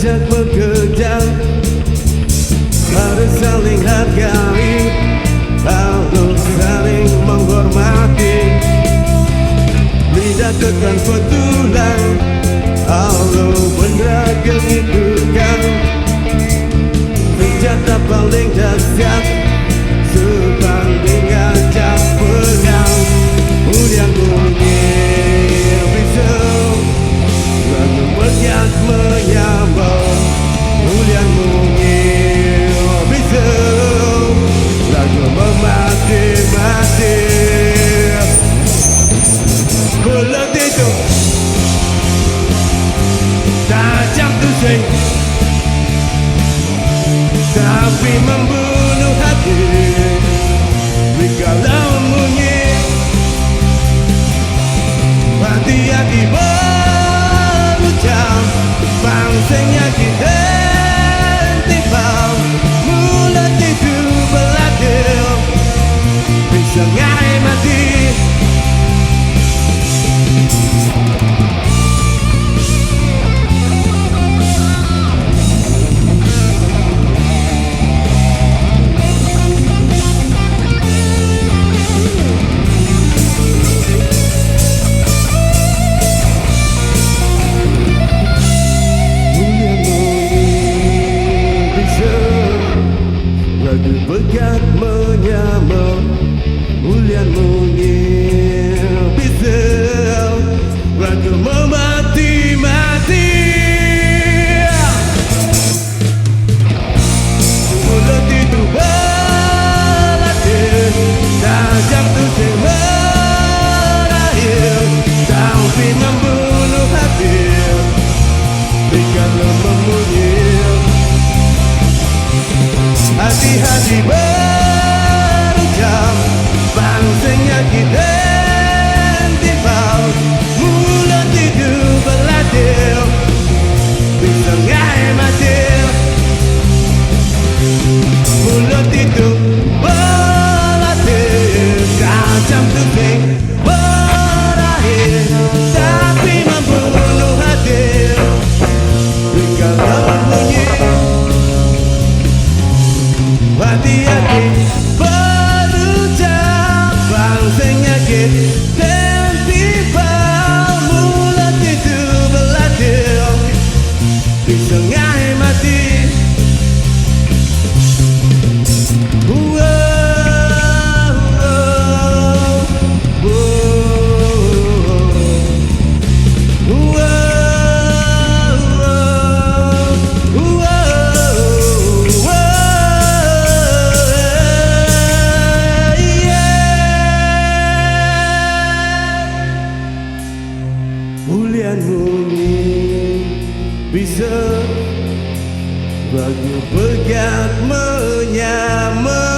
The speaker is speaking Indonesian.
diajak bekerja, harus saling hargai, harus saling menghormati. Tidak tekan betulan, Allah benar kehidupan. Senjata paling dahsyat sebanding ajak perang. Mulia bunyi pisau, lagu berkat menyambut. Mulia bunyi pisau, lagu memati-mati. Bulat itu tajam tusing, tapi membunuh hati. Kalau bunyi hati-hati berucap, bangsanya kita timbal. Mulut itu berladil, bisa ngai mati. Lagu berkat menyambut. Mulia mungil pisau, lagu memati-mati. Mulut itu berlatih, tajam tusing berakhir, tapi membunuh hati. Kalau memunyil, hati-hati berucap, bangsanya kita timbal. Mulut itu berladil, bisa ngai mati. Mulut itu berladil, tajam tusing berakhir, tapi membunuh hati. Kalau bunyi hati-hati berucap, bangsanya kita timbal. Mulut itu berladil, bisa ngai mati. Mulia mungil bisa, lagu berkat menyambut.